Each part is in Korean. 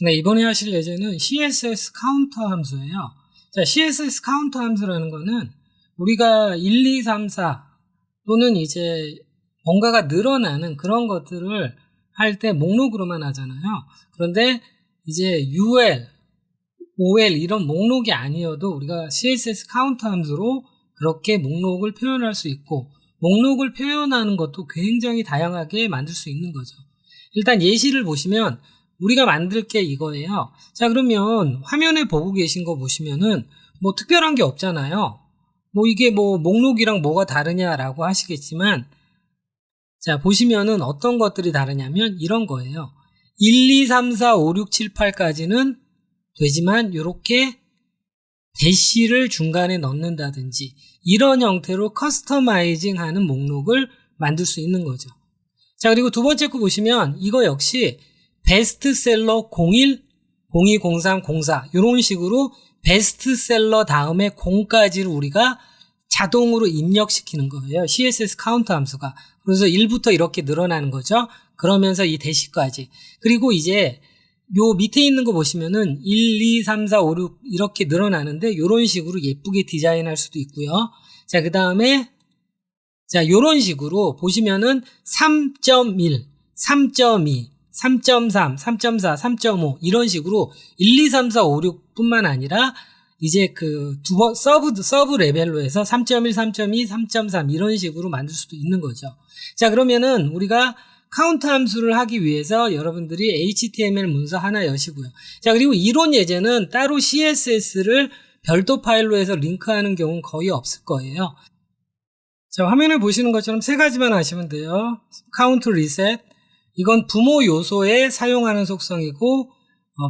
네, 이번에 하실 예제는 CSS 카운터 함수예요. 자, CSS 카운터 함수라는 거는 우리가 1, 2, 3, 4 또는 이제 뭔가가 늘어나는 그런 것들을 할 때 목록으로만 하잖아요. 그런데 이제 UL, OL 이런 목록이 아니어도 우리가 CSS 카운터 함수로 그렇게 목록을 표현할 수 있고, 목록을 표현하는 것도 굉장히 다양하게 만들 수 있는 거죠. 일단 예시를 보시면 우리가 만들 게 이거예요. 자, 그러면 화면에 보고 계신 거 보시면은 뭐 특별한 게 없잖아요. 뭐 이게 뭐 목록이랑 뭐가 다르냐라고 하시겠지만, 자, 보시면은 어떤 것들이 다르냐면 이런 거예요. 1, 2, 3, 4, 5, 6, 7, 8까지는 되지만 이렇게 대시를 중간에 넣는다든지 이런 형태로 커스터마이징 하는 목록을 만들 수 있는 거죠. 자, 그리고 두 번째 거 보시면 이거 역시 베스트셀러 01, 02, 03, 04 이런 식으로 베스트셀러 다음에 0까지를 우리가 자동으로 입력시키는 거예요. CSS 카운터 함수가. 그래서 1부터 이렇게 늘어나는 거죠. 그러면서 이 대시까지. 그리고 이제 요 밑에 있는 거 보시면은 1, 2, 3, 4, 5, 6 이렇게 늘어나는데 요런 식으로 예쁘게 디자인할 수도 있고요. 자, 그 다음에 자, 요런 식으로 보시면은 3.1, 3.2, 3.3, 3.4, 3.5 이런 식으로 1, 2, 3, 4, 5, 6 뿐만 아니라 이제 그 서브 레벨로 해서 3.1, 3.2, 3.3 이런 식으로 만들 수도 있는 거죠. 자, 그러면은 우리가 카운트 함수를 하기 위해서 여러분들이 HTML 문서 하나 여시고요. 자, 그리고 이론 예제는 따로 CSS를 별도 파일로 해서 링크하는 경우는 거의 없을 거예요. 자, 화면에 보시는 것처럼 세 가지만 하시면 돼요. 카운트 리셋, 이건 부모 요소에 사용하는 속성이고,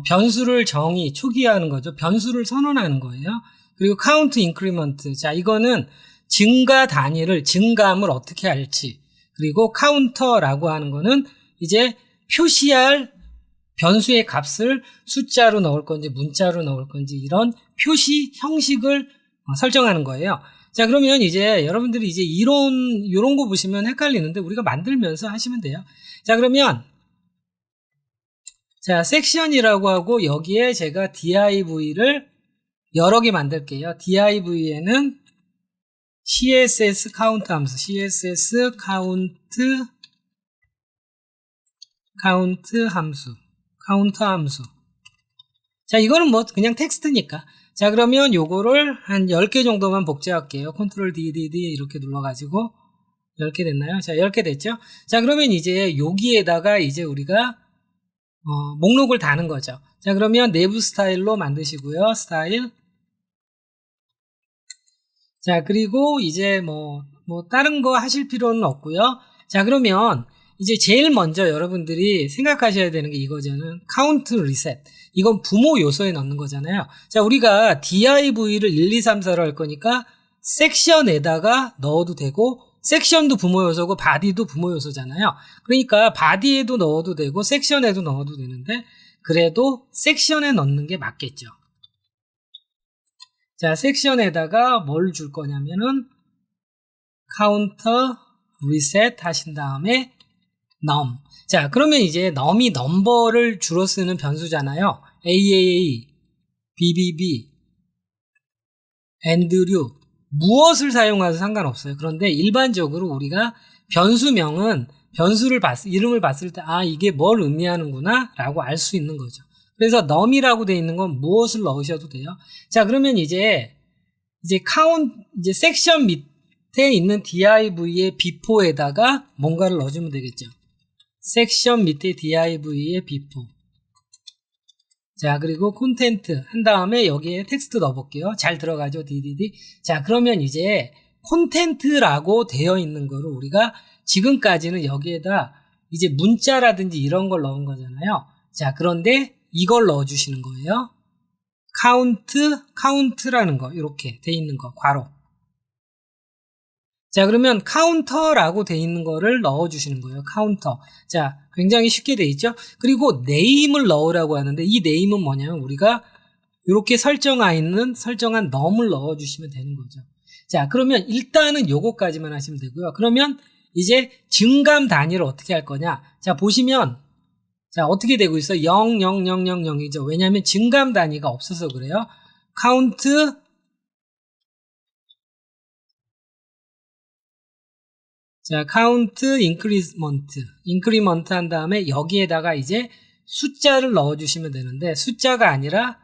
변수를 초기화하는 거죠. 변수를 선언하는 거예요. 그리고 카운트 인크리먼트, 자, 이거는 증감을 어떻게 할지. 그리고 카운터라고 하는 거는 이제 표시할 변수의 값을 숫자로 넣을 건지 문자로 넣을 건지 이런 표시 형식을 설정하는 거예요. 자, 그러면 이제 여러분들이 이제 이런 거 보시면 헷갈리는데 우리가 만들면서 하시면 돼요. 자, 그러면 자, 섹션이라고 하고 여기에 제가 div를 여러 개 만들게요. div에는 CSS 카운트 함수, CSS 카운트 함수. 자, 이거는 뭐 그냥 텍스트니까. 자, 그러면 요거를 한 10개 정도만 복제할게요. 컨트롤 DDD 이렇게 눌러가지고 10개 됐나요? 자, 10개 됐죠? 자, 그러면 이제 여기에다가 이제 우리가 목록을 다는 거죠. 자, 그러면 내부 스타일로 만드시고요. 스타일. 자, 그리고 이제 뭐 다른 거 하실 필요는 없고요. 자, 그러면 이제 제일 먼저 여러분들이 생각하셔야 되는 게 이거잖아요. 카운트 리셋. 이건 부모 요소에 넣는 거잖아요. 자, 우리가 div를 1, 2, 3, 4로 할 거니까 섹션에다가 넣어도 되고, 섹션도 부모 요소고 바디도 부모 요소잖아요. 그러니까 바디에도 넣어도 되고 섹션에도 넣어도 되는데 그래도 섹션에 넣는 게 맞겠죠. 자, 섹션에다가 뭘 줄 거냐면은 카운터 리셋 하신 다음에 num. 자, 그러면 이제 num이 넘버를 주로 쓰는 변수잖아요. AAA, BBB, AND류 무엇을 사용해도 상관없어요. 그런데 일반적으로 우리가 변수명은 이름을 봤을 때 이게 뭘 의미하는구나 라고 알 수 있는 거죠. 그래서 num이라고 되어 있는 건 무엇을 넣으셔도 돼요. 자, 그러면 이제 섹션 밑에 있는 div의 before에다가 뭔가를 넣어주면 되겠죠. 섹션 밑에 div의 before. 자, 그리고 콘텐트 한 다음에 여기에 텍스트 넣어볼게요. 잘 들어가죠, DDD. 자, 그러면 이제 콘텐트라고 되어 있는 거를 우리가 지금까지는 여기에다 이제 문자라든지 이런 걸 넣은 거잖아요. 자, 그런데 이걸 넣어주시는 거예요. 카운트라는 거, 이렇게 돼 있는 거, 괄호. 자, 그러면 카운터라고 돼 있는 거를 넣어주시는 거예요. 카운터. 자, 굉장히 쉽게 돼 있죠? 그리고 네임을 넣으라고 하는데 이 네임은 뭐냐면 우리가 이렇게 설정한 num을 넣어주시면 되는 거죠. 자, 그러면 일단은 요거까지만 하시면 되고요. 그러면 이제 증감 단위를 어떻게 할 거냐. 자, 보시면 자, 어떻게 되고 있어? 0, 0, 0, 0, 0이죠. 왜냐하면 증감 단위가 없어서 그래요. count, 자, count increment 한 다음에 여기에다가 이제 숫자를 넣어주시면 되는데 숫자가 아니라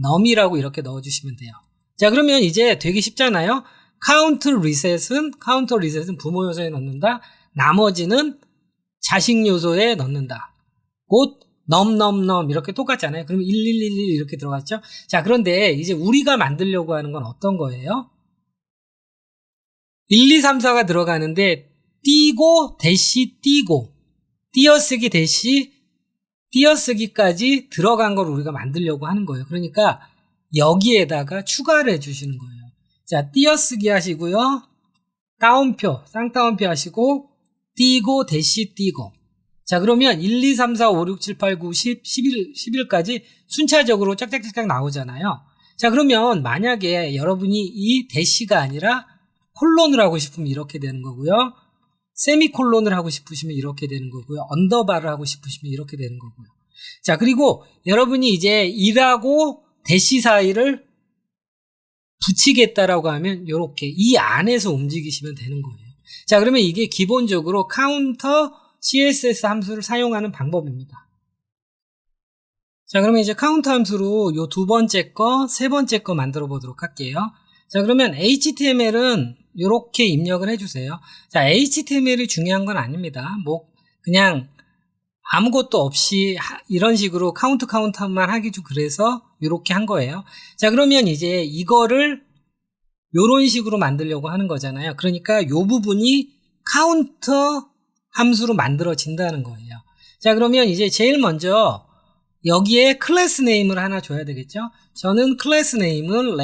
num이라고 이렇게 넣어주시면 돼요. 자, 그러면 이제 되게 쉽잖아요. count reset은 부모 요소에 넣는다. 나머지는 자식 요소에 넣는다. 곧 num 이렇게 똑같잖아요. 그러면 1111 이렇게 들어갔죠. 자, 그런데 이제 우리가 만들려고 하는 건 어떤 거예요? 1, 2, 3, 4가 들어가는데 띄고 대시 띄고 띄어쓰기 대시 띄어쓰기까지 들어간 걸 우리가 만들려고 하는 거예요. 그러니까 여기에다가 추가를 해주시는 거예요. 자, 띄어쓰기 하시고요. 따옴표, 쌍따옴표 하시고 띄고 대시 띄고. 자, 그러면 1, 2, 3, 4, 5, 6, 7, 8, 9, 10, 11까지 순차적으로 짝짝짝짝 나오잖아요. 자, 그러면 만약에 여러분이 이 대시가 아니라 콜론을 하고 싶으면 이렇게 되는 거고요. 세미콜론을 하고 싶으시면 이렇게 되는 거고요. 언더바를 하고 싶으시면 이렇게 되는 거고요. 자, 그리고 여러분이 이제 1하고 대시 사이를 붙이겠다라고 하면 이렇게 이 안에서 움직이시면 되는 거예요. 자, 그러면 이게 기본적으로 카운터 CSS 함수를 사용하는 방법입니다. 자, 그러면 이제 카운터 함수로 요 두 번째 거, 세 번째 거 만들어 보도록 할게요. 자, 그러면 HTML은 이렇게 입력을 해주세요. 자, HTML이 중요한 건 아닙니다. 뭐 그냥 아무것도 없이 이런 식으로 카운트만 하기 좀 그래서 이렇게 한 거예요. 자, 그러면 이제 이거를 이런 식으로 만들려고 하는 거잖아요. 그러니까 이 부분이 카운터 함수로 만들어진다는 거예요. 자, 그러면 이제 제일 먼저 여기에 클래스 네임을 하나 줘야 되겠죠. 저는 클래스 네임은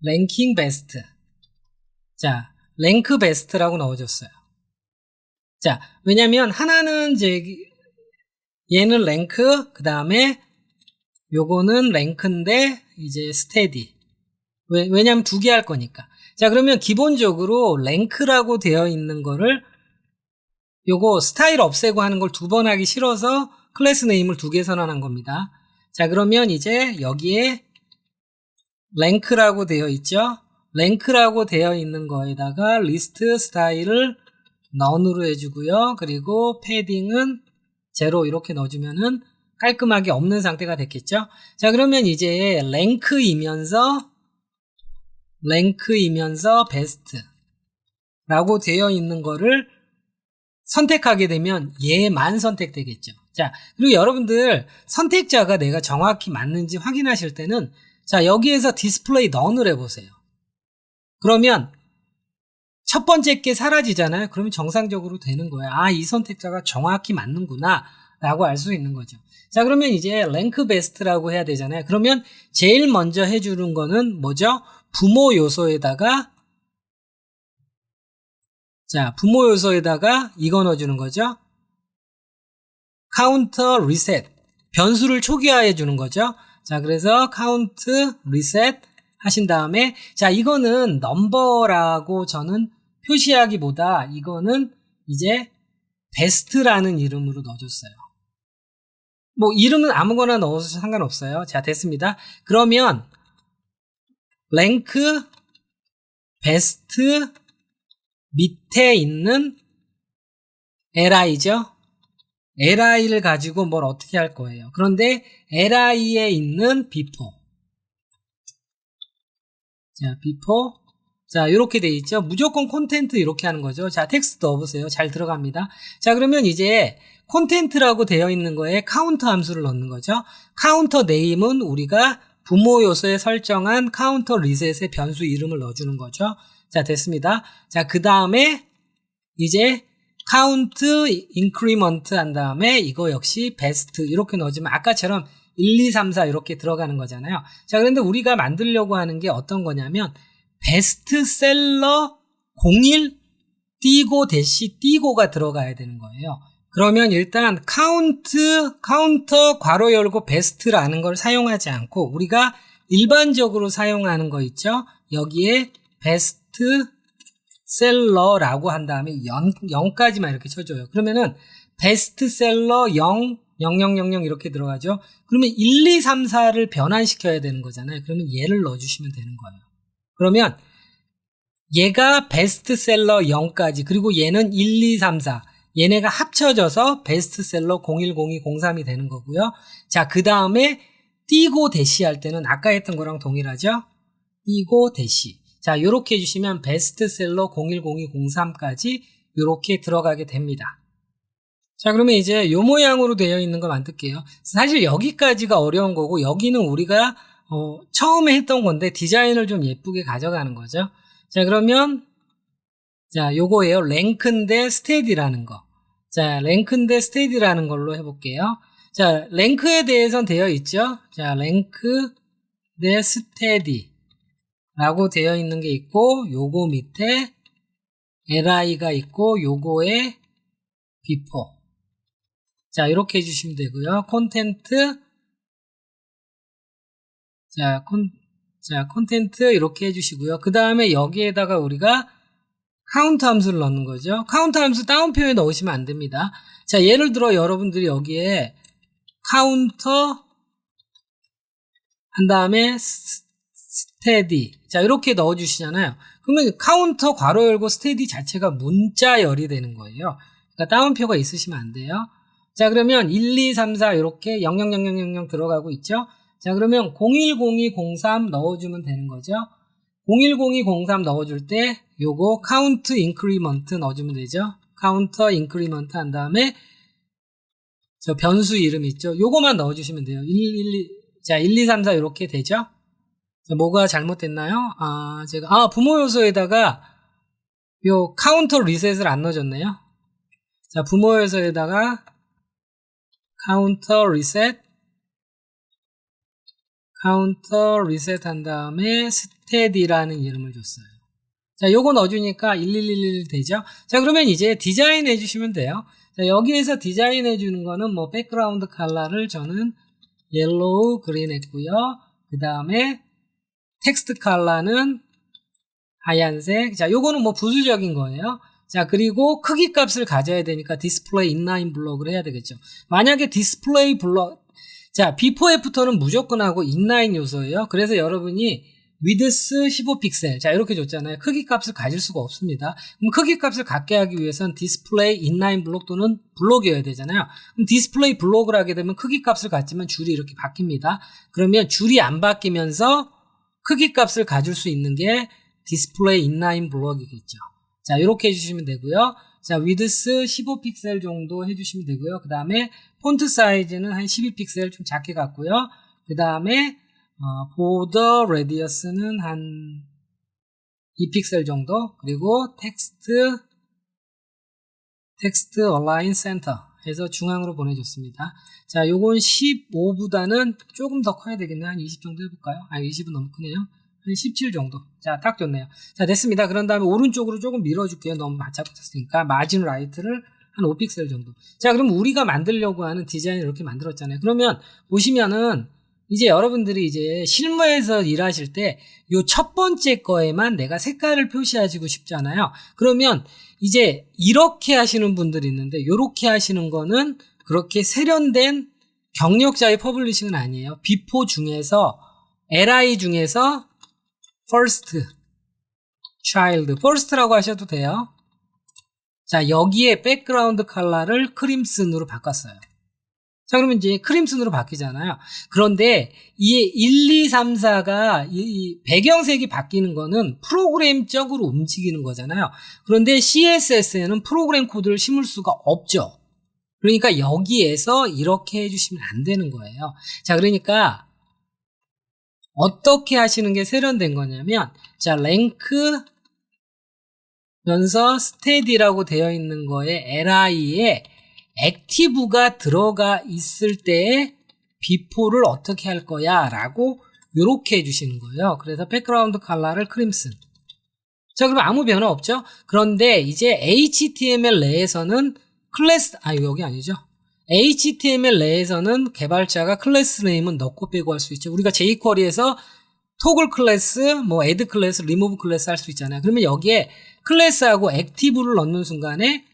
랭킹 베스트. 자, 랭크 베스트라고 넣어줬어요. 자, 왜냐면 하나는 이제 얘는 랭크, 그 다음에 요거는 랭크인데 이제 스테디. 왜냐면 두 개 할 거니까. 자, 그러면 기본적으로 랭크라고 되어 있는 거를 요거 스타일 없애고 하는 걸 두 번 하기 싫어서 클래스 네임을 두 개 선언한 겁니다. 자, 그러면 이제 여기에 랭크라고 되어 있죠. 랭크라고 되어 있는 거에다가 리스트 스타일을 none으로 해주고요. 그리고 패딩은 0 이렇게 넣어주면은 깔끔하게 없는 상태가 됐겠죠. 자, 그러면 이제 랭크이면서 베스트라고 되어 있는 거를 선택하게 되면 얘만 선택되겠죠. 자, 그리고 여러분들 선택자가 내가 정확히 맞는지 확인하실 때는 자, 여기에서 디스플레이 none을 해보세요. 그러면 첫 번째 게 사라지잖아요. 그러면 정상적으로 되는 거예요. 아, 이 선택자가 정확히 맞는구나 라고 알 수 있는 거죠. 자, 그러면 이제 랭크 베스트라고 해야 되잖아요. 그러면 제일 먼저 해주는 거는 뭐죠? 부모 요소에다가 이거 넣어주는 거죠. 카운터 리셋, 변수를 초기화해 주는 거죠. 자, 그래서 카운트 리셋 하신 다음에 자, 이거는 넘버라고 저는 표시하기보다 이거는 이제 베스트라는 이름으로 넣어줬어요. 뭐 이름은 아무거나 넣어서 상관없어요. 자, 됐습니다. 그러면 랭크 베스트 밑에 있는 li죠. li를 가지고 뭘 어떻게 할 거예요. 그런데 li에 있는 before. 자, before. 자, 이렇게 돼 있죠. 무조건 콘텐트 이렇게 하는 거죠. 자, 텍스트 넣어보세요. 잘 들어갑니다. 자, 그러면 이제 콘텐트라고 되어 있는 거에 카운터 함수를 넣는 거죠. 카운터 네임은 우리가 부모 요소에 설정한 카운터 리셋의 변수 이름을 넣어주는 거죠. 자, 됐습니다. 자, 그 다음에 이제 카운트 인크리먼트 한 다음에 이거 역시 베스트 이렇게 넣어주면 아까처럼 1, 2, 3, 4 이렇게 들어가는 거잖아요. 자, 그런데 우리가 만들려고 하는 게 어떤 거냐면 베스트셀러 01 띄고 대시 띄고가 들어가야 되는 거예요. 그러면 일단 카운터 괄호 열고 베스트라는 걸 사용하지 않고 우리가 일반적으로 사용하는 거 있죠. 여기에 베스트 베스트셀러라고 한 다음에 0까지만 이렇게 쳐줘요. 그러면은 베스트셀러 0, 0000 이렇게 들어가죠. 그러면 1, 2, 3, 4를 변환시켜야 되는 거잖아요. 그러면 얘를 넣어주시면 되는 거예요. 그러면 얘가 베스트셀러 0까지, 그리고 얘는 1, 2, 3, 4. 얘네가 합쳐져서 베스트셀러 0102, 03이 되는 거고요. 자, 그 다음에 띄고 대시 할 때는 아까 했던 거랑 동일하죠? 띄고 대시. 자, 요렇게 해주시면 베스트셀러 0102, 03까지 요렇게 들어가게 됩니다. 자, 그러면 이제 요 모양으로 되어 있는 거 만들게요. 사실 여기까지가 어려운 거고, 여기는 우리가 처음에 했던 건데 디자인을 좀 예쁘게 가져가는 거죠. 자, 그러면 자, 요거예요. 랭크인데 스테디라는 거. 자, 랭크인데 스테디라는 걸로 해볼게요. 자, 랭크에 대해서는 되어 있죠. 자, 랭크 대 스테디 라고 되어 있는 게 있고, 요거 밑에 li가 있고, 요거에 before. 자, 이렇게 해주시면 되고요. 콘텐트. 자, 콘텐트 이렇게 해주시고요. 그 다음에 여기에다가 우리가 카운트 함수를 넣는 거죠. 카운트 함수 다운표에 넣으시면 안 됩니다. 자, 예를 들어 여러분들이 여기에 카운터 한 다음에 스테디. 자, 이렇게 넣어주시잖아요. 그러면 카운터 괄호 열고 스테디 자체가 문자열이 되는 거예요. 그러니까 다운표가 있으시면 안 돼요. 자, 그러면 1, 2, 3, 4 이렇게 000000 들어가고 있죠. 자, 그러면 010203 넣어주면 되는 거죠. 010203 넣어줄 때 요거 카운트 인크리먼트 넣어주면 되죠. 카운터 인크리먼트 한 다음에 저 변수 이름 있죠. 요거만 넣어주시면 돼요. 1, 2, 3, 4 이렇게 되죠. 자, 뭐가 잘못됐나요? 부모 요소에다가 요 카운터 리셋을 안 넣어줬네요. 자, 부모 요소에다가 카운터 리셋 한 다음에 스테디라는 이름을 줬어요. 자, 요거 넣어주니까 1111 되죠? 자, 그러면 이제 디자인 해주시면 돼요. 자, 여기에서 디자인 해주는 거는 뭐, 백그라운드 컬러를 저는 옐로우, 그린 했고요. 그 다음에 텍스트 컬러는 하얀색. 자, 요거는 뭐 부수적인 거예요. 자, 그리고 크기 값을 가져야 되니까 디스플레이 인라인 블록을 해야 되겠죠. 만약에 디스플레이 블록, 자, 비포 애프터는 무조건 하고 인라인 요소예요. 그래서 여러분이 위드스 15픽셀. 자, 이렇게 줬잖아요. 크기 값을 가질 수가 없습니다. 그럼 크기 값을 갖게 하기 위해서는 디스플레이 인라인 블록 또는 블록이어야 되잖아요. 그럼 디스플레이 블록을 하게 되면 크기 값을 갖지만 줄이 이렇게 바뀝니다. 그러면 줄이 안 바뀌면서 크기 값을 가질 수 있는 게 디스플레이 인라인 블록이겠죠. 자, 이렇게 해주시면 되고요. 자, 위드스 15픽셀 정도 해주시면 되고요. 그 다음에 폰트 사이즈는 한 12픽셀 좀 작게 갖고요. 그 다음에 보더 레디어스는 한 2픽셀 정도. 그리고 텍스트 얼라인 센터 해서 중앙으로 보내줬습니다. 자, 요건 15보다는 조금 더 커야 되겠네요. 한 20 정도 해볼까요? 20은 너무 크네요. 한 17 정도. 자, 딱 좋네요. 자, 됐습니다. 그런 다음에 오른쪽으로 조금 밀어줄게요. 너무 맞잡혔으니까. 마진 라이트를 한 5픽셀 정도. 자, 그럼 우리가 만들려고 하는 디자인을 이렇게 만들었잖아요. 그러면 보시면은 이제 여러분들이 이제 실무에서 일하실 때 요 첫 번째 거에만 내가 색깔을 표시하시고 싶잖아요. 그러면 이제 이렇게 하시는 분들이 있는데 요렇게 하시는 거는 그렇게 세련된 경력자의 퍼블리싱은 아니에요. 비포 중에서 li 중에서 first child, first라고 하셔도 돼요. 자, 여기에 백그라운드 컬러를 크림슨으로 바꿨어요. 자, 그러면 이제 크림슨으로 바뀌잖아요. 그런데 이 1, 2, 3, 4가 이 배경색이 바뀌는 거는 프로그램적으로 움직이는 거잖아요. 그런데 CSS에는 프로그램 코드를 심을 수가 없죠. 그러니까 여기에서 이렇게 해주시면 안 되는 거예요. 자, 그러니까 어떻게 하시는 게 세련된 거냐면, 자, 랭크 면서 스테디라고 되어 있는 거에 li에 액티브가 들어가 있을 때에 비포를 어떻게 할 거야 라고 이렇게 해주시는 거예요. 그래서 백그라운드 컬러를 크림슨. 자, 그럼 아무 변화 없죠? 그런데 이제 HTML 내에서는 여기 아니죠. HTML 내에서는 개발자가 클래스 네임은 넣고 빼고 할 수 있죠. 우리가 jQuery에서 토글 클래스, 뭐 애드 클래스, 리무브 클래스 할 수 있잖아요. 그러면 여기에 클래스하고 액티브를 넣는 순간에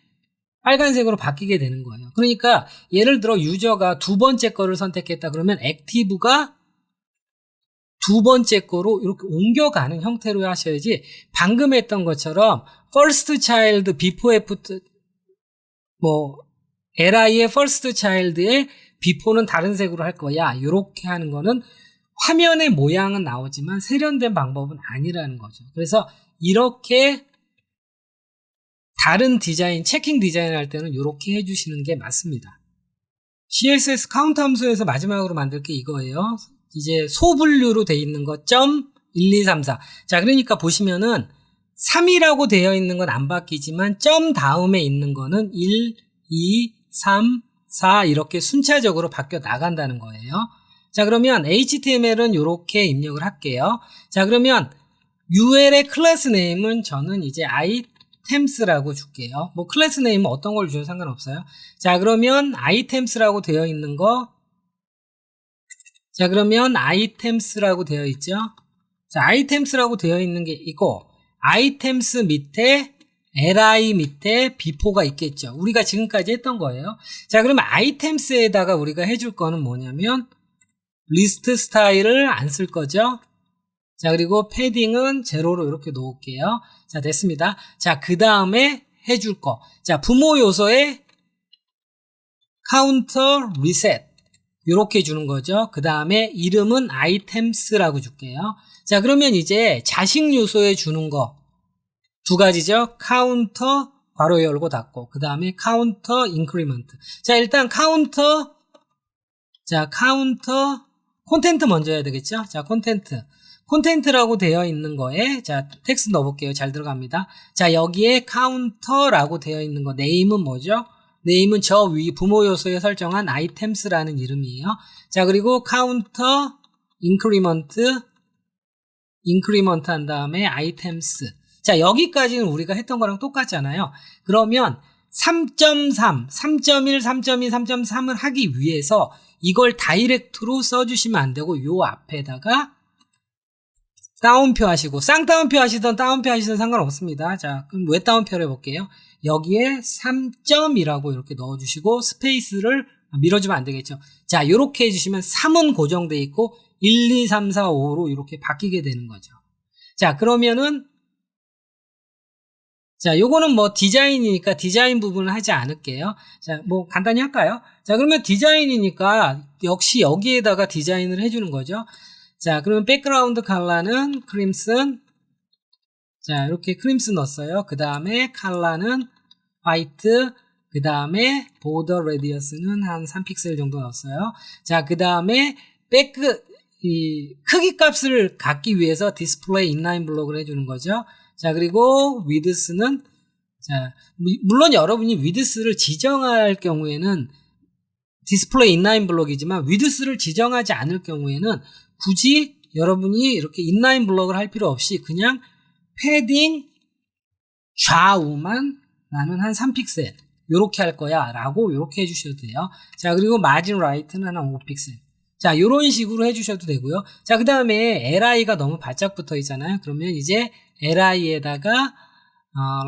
빨간색으로 바뀌게 되는 거예요. 그러니까 예를 들어 유저가 두 번째 거를 선택했다 그러면 액티브가 두 번째 거로 이렇게 옮겨가는 형태로 하셔야지 방금 했던 것처럼 first child, before after 뭐 li의 first child의 before는 다른 색으로 할 거야. 이렇게 하는 거는 화면의 모양은 나오지만 세련된 방법은 아니라는 거죠. 그래서 이렇게 다른 디자인, 체킹 디자인을 할 때는 이렇게 해주시는 게 맞습니다. CSS 카운트 함수에서 마지막으로 만들 게 이거예요. 이제 소분류로 돼 있는 거 점 1, 2, 3, 4. 자, 그러니까 보시면은 3이라고 되어 있는 건 안 바뀌지만 점 다음에 있는 거는 1, 2, 3, 4 이렇게 순차적으로 바뀌어 나간다는 거예요. 자, 그러면 HTML은 이렇게 입력을 할게요. 자, 그러면 UL의 클래스 네임은 저는 이제 items라고 줄게요. 뭐 클래스 네임은 어떤 걸 주셔도 상관없어요. 자, 그러면 items라고 되어 있는 거, 자, 그러면 items라고 되어 있죠. 자, items라고 되어 있는 게 이거 items 밑에 li 밑에 before가 있겠죠. 우리가 지금까지 했던 거예요. 자, 그러면 items에다가 우리가 해줄 거는 뭐냐면 리스트 스타일을 안 쓸 거죠. 자, 그리고 패딩은 제로로 이렇게 놓을게요. 자, 됐습니다. 자, 그 다음에 해줄 거. 자, 부모 요소에 카운터 리셋 이렇게 주는 거죠. 그 다음에 이름은 items라고 줄게요. 자, 그러면 이제 자식 요소에 주는 거 두 가지죠. 카운터 괄호 열고 닫고 그 다음에 카운터 인크리먼트. 자, 일단 카운터 콘텐트 먼저 해야 되겠죠. 자, 콘텐트라고 되어 있는 거에 자, 텍스트 넣어볼게요. 잘 들어갑니다. 자, 여기에 카운터라고 되어 있는 거 네임은 뭐죠? 네임은 저 위 부모 요소에 설정한 items라는 이름이에요. 자, 그리고 카운터 인크리먼트 한 다음에 items. 자, 여기까지는 우리가 했던 거랑 똑같잖아요. 그러면 3.3, 3.1, 3.2, 3.3을 하기 위해서 이걸 다이렉트로 써주시면 안 되고 요 앞에다가 다운표 하시고 쌍따옴표 하시던 다운표 하시던 상관없습니다. 자, 그럼 왜 다운표를 해볼게요. 여기에 3점이라고 이렇게 넣어주시고 스페이스를 밀어주면 안 되겠죠. 자, 이렇게 해주시면 3은 고정돼 있고 1, 2, 3, 4, 5로 이렇게 바뀌게 되는 거죠. 자, 그러면은 자, 요거는 뭐 디자인이니까 디자인 부분은 하지 않을게요. 자, 뭐 간단히 할까요? 자, 그러면 디자인이니까 역시 여기에다가 디자인을 해주는 거죠. 자, 그러면 백그라운드 컬러는 크림슨. 자, 이렇게 크림슨 넣었어요. 그 다음에 컬러는 화이트. 그 다음에 보더 레디어스는 한 3픽셀 정도 넣었어요. 자, 그 다음에 크기 값을 갖기 위해서 디스플레이 인라인 블록을 해주는 거죠. 자, 그리고 위드스는 자, 물론 여러분이 위드스를 지정할 경우에는 디스플레이 인라인 블록이지만 위드스를 지정하지 않을 경우에는 굳이 여러분이 이렇게 인라인 블록을 할 필요 없이 그냥 패딩 좌우만 나는 한 3픽셀 요렇게 할 거야 라고 요렇게 해주셔도 돼요. 자, 그리고 마진 라이트는 한 5픽셀. 자, 요런 식으로 해주셔도 되고요. 자, 그 다음에 li가 너무 바짝 붙어 있잖아요. 그러면 이제 li에다가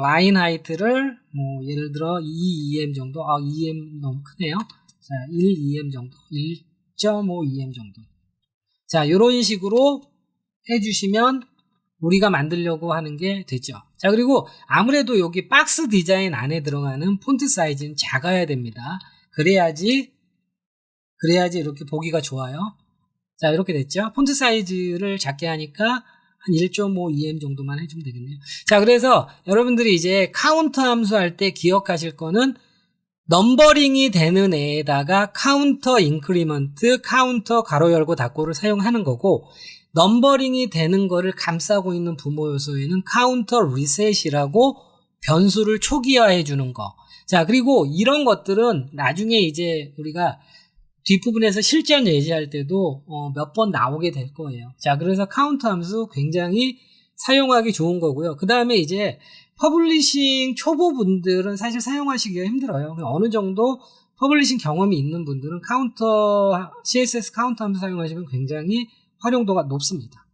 라인 하이트를 뭐 예를 들어 2em 정도. 2em 너무 크네요. 자, 1em 정도. 1.5em 정도. 자, 요런 식으로 해주시면 우리가 만들려고 하는 게 됐죠. 자, 그리고 아무래도 여기 박스 디자인 안에 들어가는 폰트 사이즈는 작아야 됩니다. 그래야지 이렇게 보기가 좋아요. 자, 이렇게 됐죠. 폰트 사이즈를 작게 하니까 한 1.5em 정도만 해주면 되겠네요. 자, 그래서 여러분들이 이제 카운터 함수 할 때 기억하실 거는 넘버링이 되는 애에다가 카운터 인크리먼트, 카운터 가로 열고 닫고를 사용하는 거고, 넘버링이 되는 거를 감싸고 있는 부모 요소에는 카운터 리셋이라고 변수를 초기화해 주는 거. 자, 그리고 이런 것들은 나중에 이제 우리가 뒷부분에서 실전 예제할 때도 몇 번 나오게 될 거예요. 자, 그래서 카운터 함수 굉장히 사용하기 좋은 거고요. 그 다음에 이제 퍼블리싱 초보분들은 사실 사용하시기가 힘들어요. 어느 정도 퍼블리싱 경험이 있는 분들은 CSS 카운터 함수 사용하시면 굉장히 활용도가 높습니다.